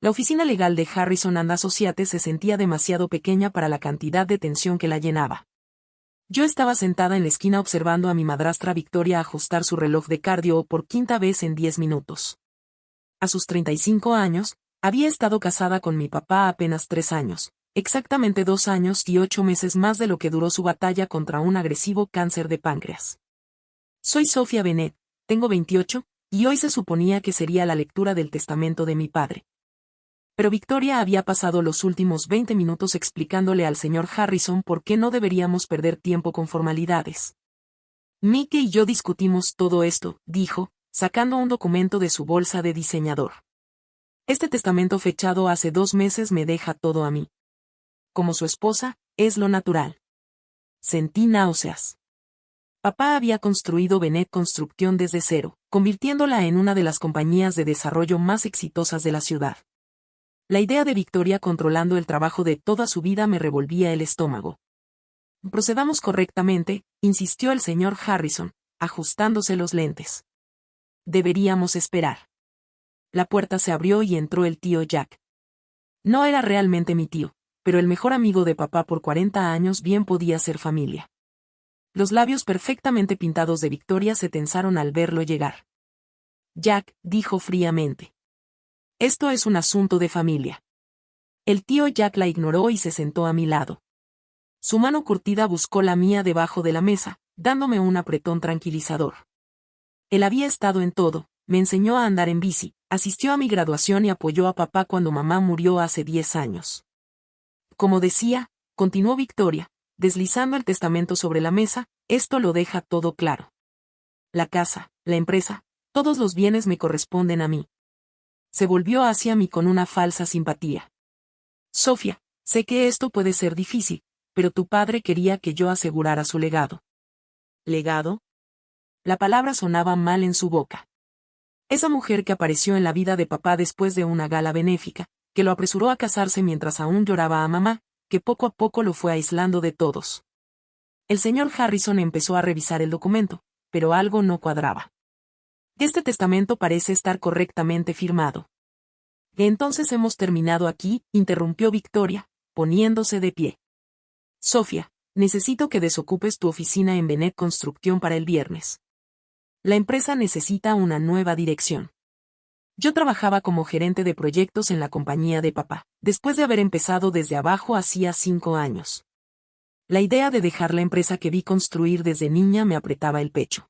La oficina legal de Harrison and Associates se sentía demasiado pequeña para la cantidad de tensión que la llenaba. Yo estaba sentada en la esquina observando a mi madrastra Victoria ajustar su reloj de cardio por quinta vez en 10 minutos. A sus 35 años, había estado casada con mi papá apenas 3 años, exactamente 2 años y 8 meses más de lo que duró su batalla contra un agresivo cáncer de páncreas. Soy Sophia Bennett, tengo 28, y hoy se suponía que sería la lectura del testamento de mi padre. Pero Victoria había pasado los últimos 20 minutos explicándole al señor Harrison por qué no deberíamos perder tiempo con formalidades. Mike y yo discutimos todo esto, dijo, sacando un documento de su bolsa de diseñador. Este testamento fechado hace 2 meses me deja todo a mí. Como su esposa, es lo natural. Sentí náuseas. Papá había construido Bennett Construction desde cero, convirtiéndola en una de las compañías de desarrollo más exitosas de la ciudad. La idea de Victoria controlando el trabajo de toda su vida me revolvía el estómago. Procedamos correctamente, insistió el señor Harrison, ajustándose los lentes. Deberíamos esperar. La puerta se abrió y entró el tío Jack. No era realmente mi tío, pero el mejor amigo de papá por 40 años bien podía ser familia. Los labios perfectamente pintados de Victoria se tensaron al verlo llegar. Jack, dijo fríamente. Esto es un asunto de familia. El tío Jack la ignoró y se sentó a mi lado. Su mano curtida buscó la mía debajo de la mesa, dándome un apretón tranquilizador. Él había estado en todo, me enseñó a andar en bici, asistió a mi graduación y apoyó a papá cuando mamá murió hace 10 años. Como decía, continuó Victoria, deslizando el testamento sobre la mesa, esto lo deja todo claro. La casa, la empresa, todos los bienes me corresponden a mí. Se volvió hacia mí con una falsa simpatía. Sophia, sé que esto puede ser difícil, pero tu padre quería que yo asegurara su legado. ¿Legado? La palabra sonaba mal en su boca. Esa mujer que apareció en la vida de papá después de una gala benéfica, que lo apresuró a casarse mientras aún lloraba a mamá, que poco a poco lo fue aislando de todos. El señor Harrison empezó a revisar el documento, pero algo no cuadraba. Este testamento parece estar correctamente firmado. Entonces hemos terminado aquí, interrumpió Victoria, poniéndose de pie. Sophia, necesito que desocupes tu oficina en Bennett Construction para el viernes. La empresa necesita una nueva dirección. Yo trabajaba como gerente de proyectos en la compañía de papá, después de haber empezado desde abajo hacía 5 años. La idea de dejar la empresa que vi construir desde niña me apretaba el pecho.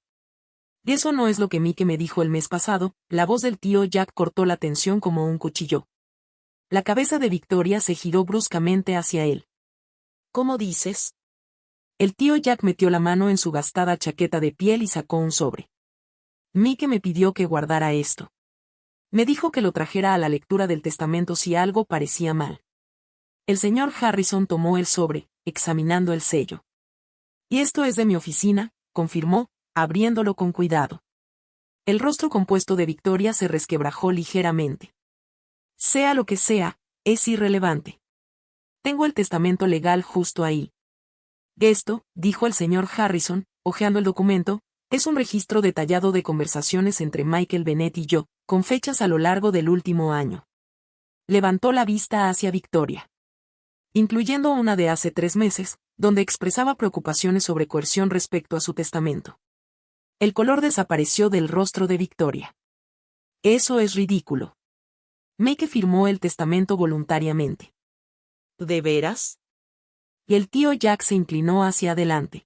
Y eso no es lo que Mike me dijo el mes pasado, la voz del tío Jack cortó la tensión como un cuchillo. La cabeza de Victoria se giró bruscamente hacia él. ¿Cómo dices? El tío Jack metió la mano en su gastada chaqueta de piel y sacó un sobre. Mike me pidió que guardara esto. Me dijo que lo trajera a la lectura del testamento si algo parecía mal. El señor Harrison tomó el sobre, examinando el sello. Y esto es de mi oficina, confirmó, abriéndolo con cuidado. El rostro compuesto de Victoria se resquebrajó ligeramente. Sea lo que sea, es irrelevante. Tengo el testamento legal justo ahí. Esto, dijo el señor Harrison, hojeando el documento, es un registro detallado de conversaciones entre Michael Bennett y yo, con fechas a lo largo del último año. Levantó la vista hacia Victoria. Incluyendo una de hace 3 meses, donde expresaba preocupaciones sobre coerción respecto a su testamento. El color desapareció del rostro de Victoria. Eso es ridículo. Mike firmó el testamento voluntariamente. ¿De veras? Y el tío Jack se inclinó hacia adelante.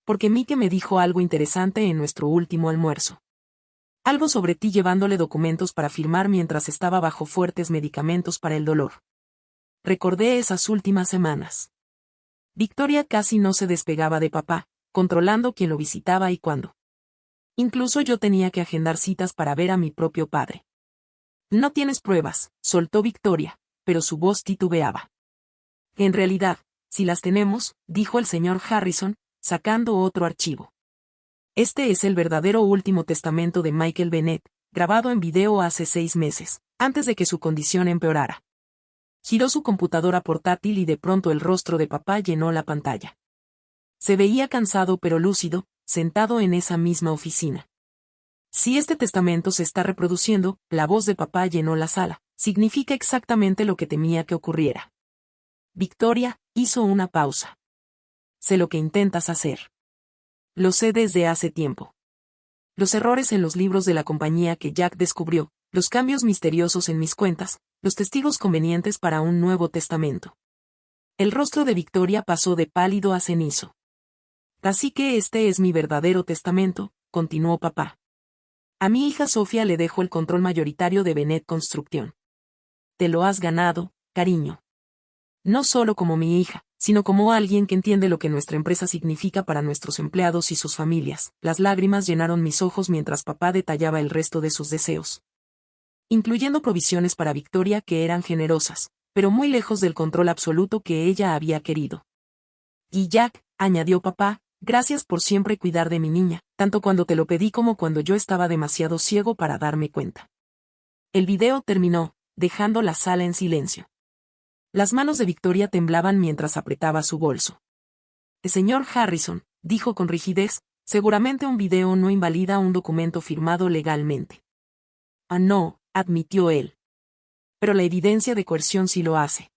Porque Mike me dijo algo interesante en nuestro último almuerzo. Algo sobre ti llevándole documentos para firmar mientras estaba bajo fuertes medicamentos para el dolor. Recordé esas últimas semanas. Victoria casi no se despegaba de papá, controlando quién lo visitaba y cuándo. Incluso yo tenía que agendar citas para ver a mi propio padre. No tienes pruebas, soltó Victoria, pero su voz titubeaba. En realidad, si las tenemos, dijo el señor Harrison, sacando otro archivo. Este es el verdadero último testamento de Michael Bennett, grabado en video hace 6 meses, antes de que su condición empeorara. Giró su computadora portátil y de pronto el rostro de papá llenó la pantalla. Se veía cansado pero lúcido, sentado en esa misma oficina. Si este testamento se está reproduciendo, la voz de papá llenó la sala, significa exactamente lo que temía que ocurriera. Victoria hizo una pausa. Sé lo que intentas hacer. Lo sé desde hace tiempo. Los errores en los libros de la compañía que Jack descubrió, los cambios misteriosos en mis cuentas, los testigos convenientes para un nuevo testamento. El rostro de Victoria pasó de pálido a cenizo. Así que este es mi verdadero testamento, continuó papá. A mi hija Sofía le dejo el control mayoritario de Bennett Construction. Te lo has ganado, cariño. No solo como mi hija, sino como alguien que entiende lo que nuestra empresa significa para nuestros empleados y sus familias. Las lágrimas llenaron mis ojos mientras papá detallaba el resto de sus deseos, incluyendo provisiones para Victoria que eran generosas, pero muy lejos del control absoluto que ella había querido. Y Jack, añadió papá, gracias por siempre cuidar de mi niña, tanto cuando te lo pedí como cuando yo estaba demasiado ciego para darme cuenta. El video terminó, dejando la sala en silencio. Las manos de Victoria temblaban mientras apretaba su bolso. Señor Harrison, dijo con rigidez, seguramente un video no invalida un documento firmado legalmente. Ah, no, admitió él. Pero la evidencia de coerción sí lo hace.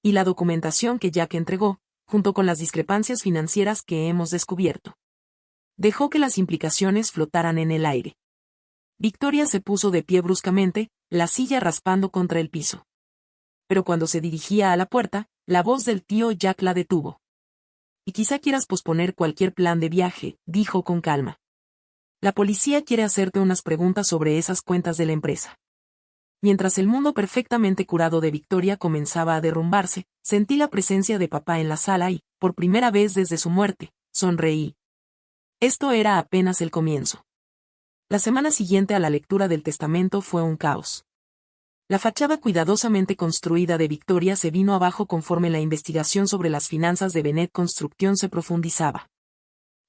Y la documentación que Jack entregó, junto con las discrepancias financieras que hemos descubierto. Dejó que las implicaciones flotaran en el aire. Victoria se puso de pie bruscamente, la silla raspando contra el piso. Pero cuando se dirigía a la puerta, la voz del tío Jack la detuvo. Y quizá quieras posponer cualquier plan de viaje, dijo con calma. La policía quiere hacerte unas preguntas sobre esas cuentas de la empresa. Mientras el mundo perfectamente curado de Victoria comenzaba a derrumbarse, sentí la presencia de papá en la sala y, por primera vez desde su muerte, sonreí. Esto era apenas el comienzo. La semana siguiente a la lectura del testamento fue un caos. La fachada cuidadosamente construida de Victoria se vino abajo conforme la investigación sobre las finanzas de Bennett Construction se profundizaba.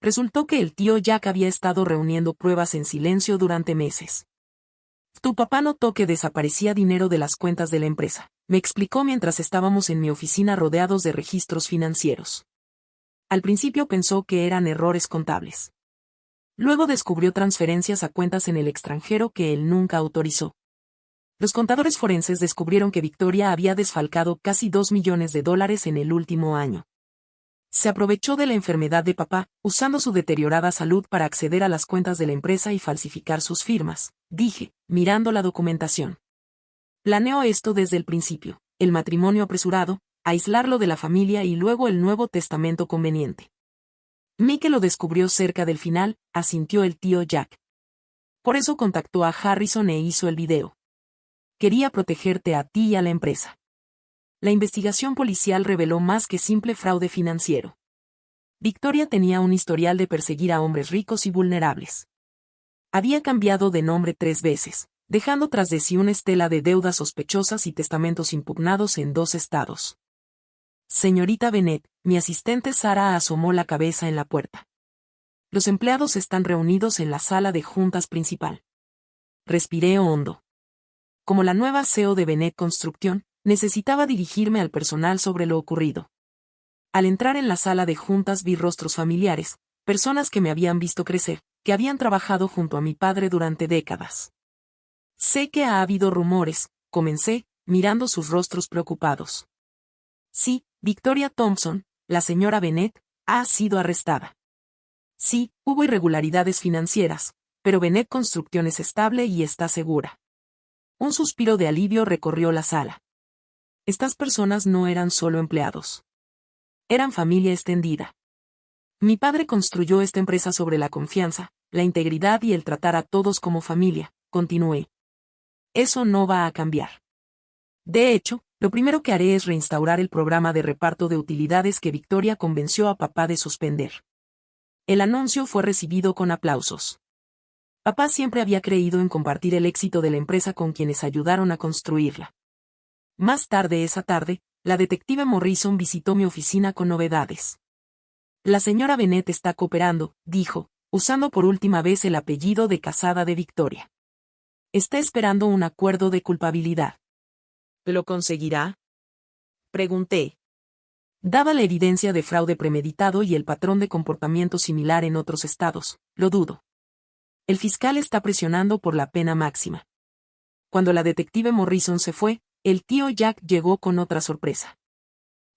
Resultó que el tío Jack había estado reuniendo pruebas en silencio durante meses. Tu papá notó que desaparecía dinero de las cuentas de la empresa, me explicó mientras estábamos en mi oficina rodeados de registros financieros. Al principio pensó que eran errores contables. Luego descubrió transferencias a cuentas en el extranjero que él nunca autorizó. Los contadores forenses descubrieron que Victoria había desfalcado casi $2 millones en el último año. Se aprovechó de la enfermedad de papá, usando su deteriorada salud para acceder a las cuentas de la empresa y falsificar sus firmas, dije, mirando la documentación. Planeó esto desde el principio, el matrimonio apresurado, aislarlo de la familia y luego el nuevo testamento conveniente. Mike lo descubrió cerca del final, asintió el tío Jack. Por eso contactó a Harrison e hizo el video. Quería protegerte a ti y a la empresa. La investigación policial reveló más que simple fraude financiero. Victoria tenía un historial de perseguir a hombres ricos y vulnerables. Había cambiado de nombre 3 veces, dejando tras de sí una estela de deudas sospechosas y testamentos impugnados en 2 estados. Señorita Bennett, mi asistente Sara asomó la cabeza en la puerta. Los empleados están reunidos en la sala de juntas principal. Respiré hondo. Como la nueva CEO de Bennett Construction, necesitaba dirigirme al personal sobre lo ocurrido. Al entrar en la sala de juntas vi rostros familiares, personas que me habían visto crecer, que habían trabajado junto a mi padre durante décadas. Sé que ha habido rumores, comencé, mirando sus rostros preocupados. Sí, Victoria Thompson, la señora Bennett, ha sido arrestada. Sí, hubo irregularidades financieras, pero Bennett Construction es estable y está segura. Un suspiro de alivio recorrió la sala. Estas personas no eran solo empleados. Eran familia extendida. Mi padre construyó esta empresa sobre la confianza, la integridad y el tratar a todos como familia, continué. Eso no va a cambiar. De hecho, lo primero que haré es reinstaurar el programa de reparto de utilidades que Victoria convenció a papá de suspender. El anuncio fue recibido con aplausos. Papá siempre había creído en compartir el éxito de la empresa con quienes ayudaron a construirla. Más tarde esa tarde, la detective Morrison visitó mi oficina con novedades. La señora Bennett está cooperando, dijo, usando por última vez el apellido de casada de Victoria. Está esperando un acuerdo de culpabilidad. ¿Lo conseguirá? Pregunté. Daba la evidencia de fraude premeditado y el patrón de comportamiento similar en otros estados, lo dudo. El fiscal está presionando por la pena máxima. Cuando la detective Morrison se fue, el tío Jack llegó con otra sorpresa.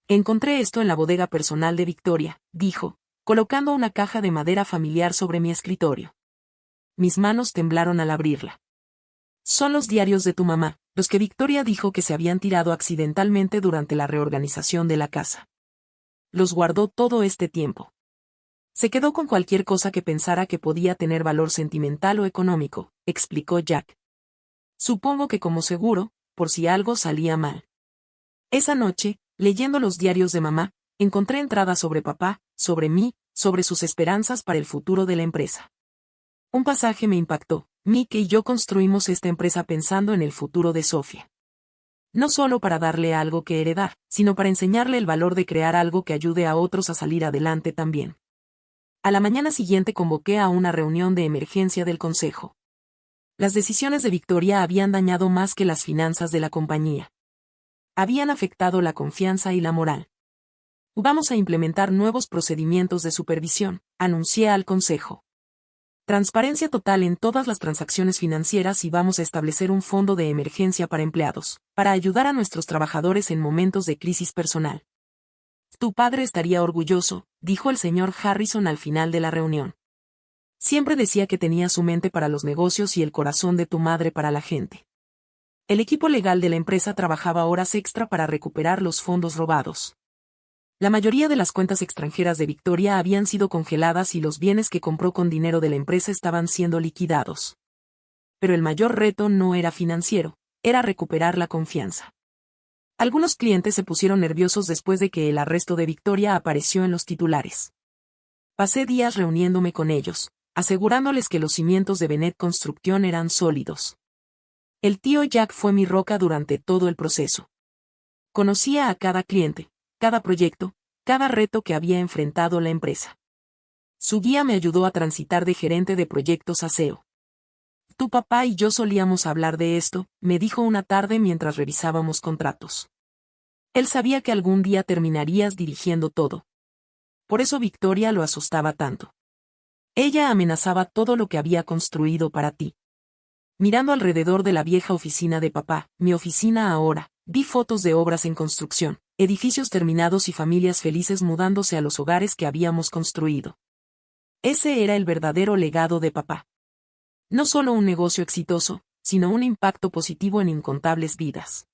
Encontré esto en la bodega personal de Victoria, dijo, colocando una caja de madera familiar sobre mi escritorio. Mis manos temblaron al abrirla. Son los diarios de tu mamá, los que Victoria dijo que se habían tirado accidentalmente durante la reorganización de la casa. Los guardó todo este tiempo. Se quedó con cualquier cosa que pensara que podía tener valor sentimental o económico, explicó Jack. Supongo que como seguro, por si algo salía mal. Esa noche, leyendo los diarios de mamá, encontré entradas sobre papá, sobre mí, sobre sus esperanzas para el futuro de la empresa. Un pasaje me impactó. Mick y yo construimos esta empresa pensando en el futuro de Sofía. No solo para darle algo que heredar, sino para enseñarle el valor de crear algo que ayude a otros a salir adelante también. A la mañana siguiente convoqué a una reunión de emergencia del consejo. Las decisiones de Victoria habían dañado más que las finanzas de la compañía. Habían afectado la confianza y la moral. Vamos a implementar nuevos procedimientos de supervisión, anuncié al consejo. Transparencia total en todas las transacciones financieras y vamos a establecer un fondo de emergencia para empleados, para ayudar a nuestros trabajadores en momentos de crisis personal. Tu padre estaría orgulloso, dijo el señor Harrison al final de la reunión. Siempre decía que tenía su mente para los negocios y el corazón de tu madre para la gente. El equipo legal de la empresa trabajaba horas extra para recuperar los fondos robados. La mayoría de las cuentas extranjeras de Victoria habían sido congeladas y los bienes que compró con dinero de la empresa estaban siendo liquidados. Pero el mayor reto no era financiero, era recuperar la confianza. Algunos clientes se pusieron nerviosos después de que el arresto de Victoria apareció en los titulares. Pasé días reuniéndome con ellos, asegurándoles que los cimientos de Bennett Construction eran sólidos. El tío Jack fue mi roca durante todo el proceso. Conocía a cada cliente, cada proyecto, cada reto que había enfrentado la empresa. Su guía me ayudó a transitar de gerente de proyectos a CEO. Tu papá y yo solíamos hablar de esto, me dijo una tarde mientras revisábamos contratos. Él sabía que algún día terminarías dirigiendo todo. Por eso Victoria lo asustaba tanto. Ella amenazaba todo lo que había construido para ti. Mirando alrededor de la vieja oficina de papá, mi oficina ahora, vi fotos de obras en construcción, edificios terminados y familias felices mudándose a los hogares que habíamos construido. Ese era el verdadero legado de papá. No solo un negocio exitoso, sino un impacto positivo en incontables vidas.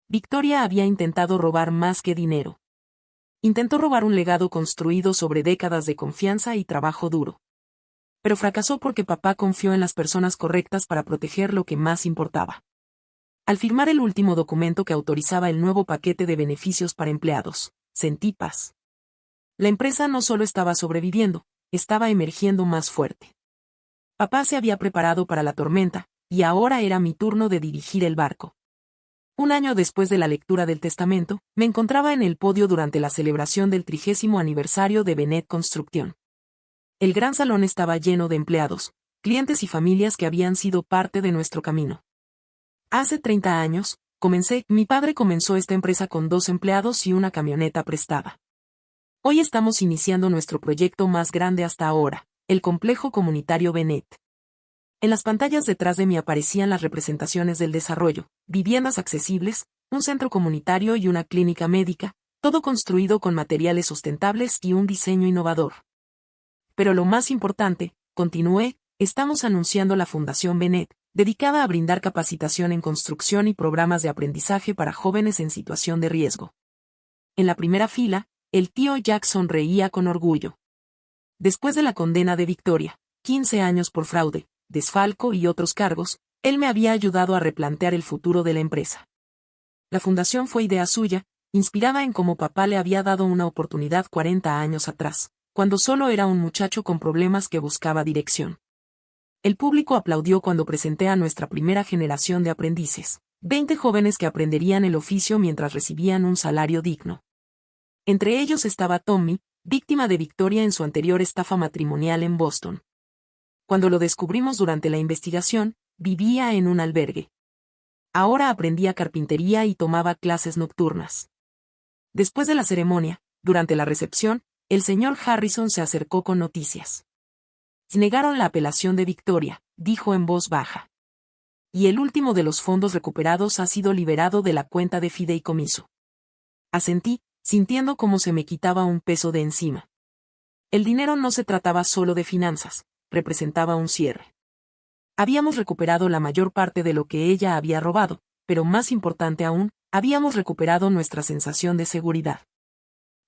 Victoria había intentado robar más que dinero. Intentó robar un legado construido sobre décadas de confianza y trabajo duro. Pero fracasó porque papá confió en las personas correctas para proteger lo que más importaba. Al firmar el último documento que autorizaba el nuevo paquete de beneficios para empleados, sentí paz. La empresa no solo estaba sobreviviendo, estaba emergiendo más fuerte. Papá se había preparado para la tormenta, y ahora era mi turno de dirigir el barco. Un año después de la lectura del testamento, me encontraba en el podio durante la celebración del 30º aniversario de Bennett Construction. El gran salón estaba lleno de empleados, clientes y familias que habían sido parte de nuestro camino. Hace 30 años, mi padre comenzó esta empresa con 2 empleados y una camioneta prestada. Hoy estamos iniciando nuestro proyecto más grande hasta ahora, el complejo comunitario Bennett. En las pantallas detrás de mí aparecían las representaciones del desarrollo, viviendas accesibles, un centro comunitario y una clínica médica, todo construido con materiales sustentables y un diseño innovador. Pero lo más importante, continué, estamos anunciando la Fundación Bennett, dedicada a brindar capacitación en construcción y programas de aprendizaje para jóvenes en situación de riesgo. En la primera fila, el tío Jack sonreía con orgullo. Después de la condena de Victoria, 15 años por fraude, desfalco y otros cargos, él me había ayudado a replantear el futuro de la empresa. La fundación fue idea suya, inspirada en cómo papá le había dado una oportunidad 40 años atrás, cuando solo era un muchacho con problemas que buscaba dirección. El público aplaudió cuando presenté a nuestra primera generación de aprendices, 20 jóvenes que aprenderían el oficio mientras recibían un salario digno. Entre ellos estaba Tommy, víctima de Victoria en su anterior estafa matrimonial en Boston. Cuando lo descubrimos durante la investigación, vivía en un albergue. Ahora aprendía carpintería y tomaba clases nocturnas. Después de la ceremonia, durante la recepción, el señor Harrison se acercó con noticias. Negaron la apelación de Victoria, dijo en voz baja. y el último de los fondos recuperados ha sido liberado de la cuenta de fideicomiso. Asentí, sintiendo cómo se me quitaba un peso de encima. El dinero no se trataba solo de finanzas, representaba un cierre. Habíamos recuperado la mayor parte de lo que ella había robado, pero más importante aún, habíamos recuperado nuestra sensación de seguridad.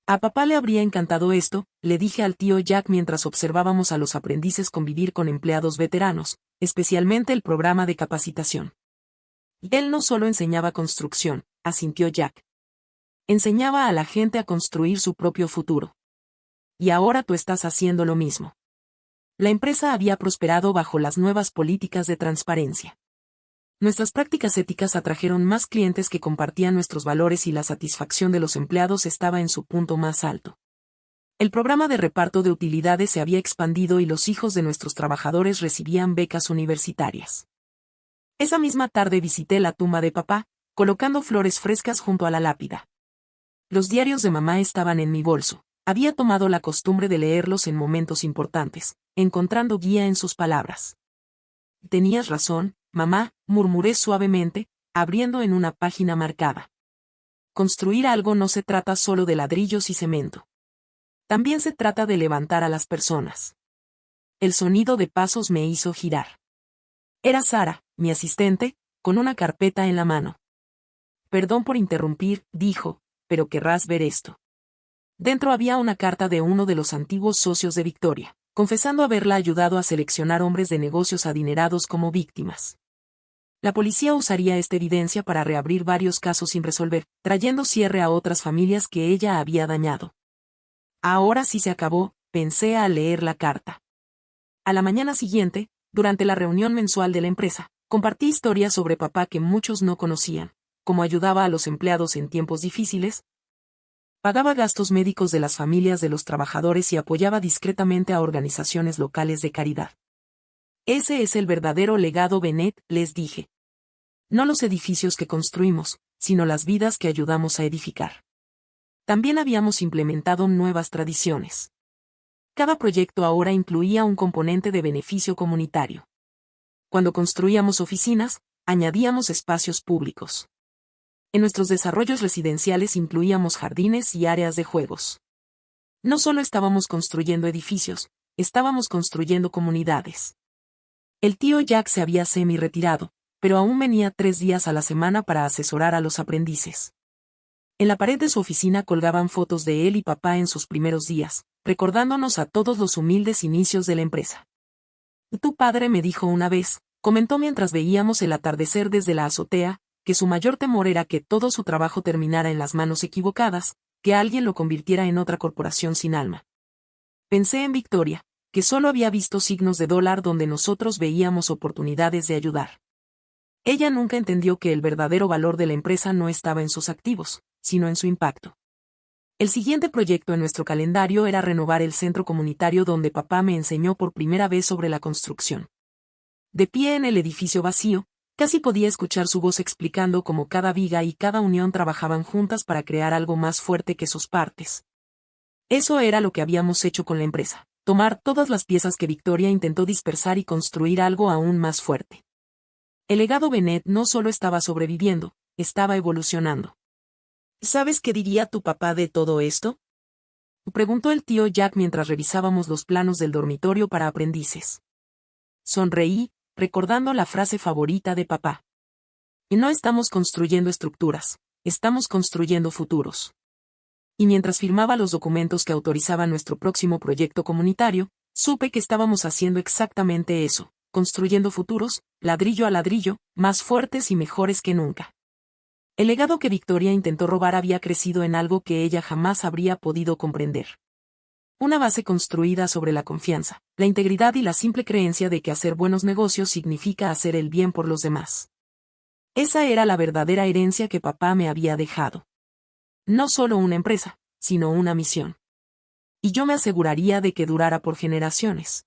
A papá le habría encantado esto, le dije al tío Jack mientras observábamos a los aprendices convivir con empleados veteranos, especialmente el programa de capacitación. Él no solo enseñaba construcción, asintió Jack. Enseñaba a la gente a construir su propio futuro. Y ahora tú estás haciendo lo mismo. La empresa había prosperado bajo las nuevas políticas de transparencia. Nuestras prácticas éticas atrajeron más clientes que compartían nuestros valores y la satisfacción de los empleados estaba en su punto más alto. El programa de reparto de utilidades se había expandido y los hijos de nuestros trabajadores recibían becas universitarias. Esa misma tarde visité la tumba de papá, colocando flores frescas junto a la lápida. Los diarios de mamá estaban en mi bolso. Había tomado la costumbre de leerlos en momentos importantes, encontrando guía en sus palabras. Tenías razón, mamá, murmuré suavemente, abriendo en una página marcada. Construir algo no se trata solo de ladrillos y cemento. También se trata de levantar a las personas. El sonido de pasos me hizo girar. Era Sara, mi asistente, con una carpeta en la mano. Perdón por interrumpir, dijo, pero querrás ver esto. Dentro había una carta de uno de los antiguos socios de Victoria, confesando haberla ayudado a seleccionar hombres de negocios adinerados como víctimas. La policía usaría esta evidencia para reabrir varios casos sin resolver, trayendo cierre a otras familias que ella había dañado. Ahora sí se acabó, pensé al leer la carta. A la mañana siguiente, durante la reunión mensual de la empresa, compartí historias sobre papá que muchos no conocían, cómo ayudaba a los empleados en tiempos difíciles, pagaba gastos médicos de las familias de los trabajadores y apoyaba discretamente a organizaciones locales de caridad. Ese es el verdadero legado Bennett, les dije. No los edificios que construimos, sino las vidas que ayudamos a edificar. También habíamos implementado nuevas tradiciones. Cada proyecto ahora incluía un componente de beneficio comunitario. Cuando construíamos oficinas, añadíamos espacios públicos. En nuestros desarrollos residenciales incluíamos jardines y áreas de juegos. No solo estábamos construyendo edificios, estábamos construyendo comunidades. El tío Jack se había semi-retirado, pero aún venía 3 días a la semana para asesorar a los aprendices. En la pared de su oficina colgaban fotos de él y papá en sus primeros días, recordándonos a todos los humildes inicios de la empresa. Tu padre me dijo una vez, comentó mientras veíamos el atardecer desde la azotea, que su mayor temor era que todo su trabajo terminara en las manos equivocadas, que alguien lo convirtiera en otra corporación sin alma. Pensé en Victoria, que solo había visto signos de dólar donde nosotros veíamos oportunidades de ayudar. Ella nunca entendió que el verdadero valor de la empresa no estaba en sus activos, sino en su impacto. El siguiente proyecto en nuestro calendario era renovar el centro comunitario donde papá me enseñó por primera vez sobre la construcción. De pie en el edificio vacío, casi podía escuchar su voz explicando cómo cada viga y cada unión trabajaban juntas para crear algo más fuerte que sus partes. Eso era lo que habíamos hecho con la empresa, tomar todas las piezas que Victoria intentó dispersar y construir algo aún más fuerte. El legado Bennett no solo estaba sobreviviendo, estaba evolucionando. ¿Sabes qué diría tu papá de todo esto?, preguntó el tío Jack mientras revisábamos los planos del dormitorio para aprendices. Sonreí, recordando la frase favorita de papá. Y no estamos construyendo estructuras, estamos construyendo futuros. Y mientras firmaba los documentos que autorizaban nuestro próximo proyecto comunitario, supe que estábamos haciendo exactamente eso, construyendo futuros, ladrillo a ladrillo, más fuertes y mejores que nunca. El legado que Victoria intentó robar había crecido en algo que ella jamás habría podido comprender. Una base construida sobre la confianza, la integridad y la simple creencia de que hacer buenos negocios significa hacer el bien por los demás. Esa era la verdadera herencia que papá me había dejado. No solo una empresa, sino una misión. Y yo me aseguraría de que durara por generaciones.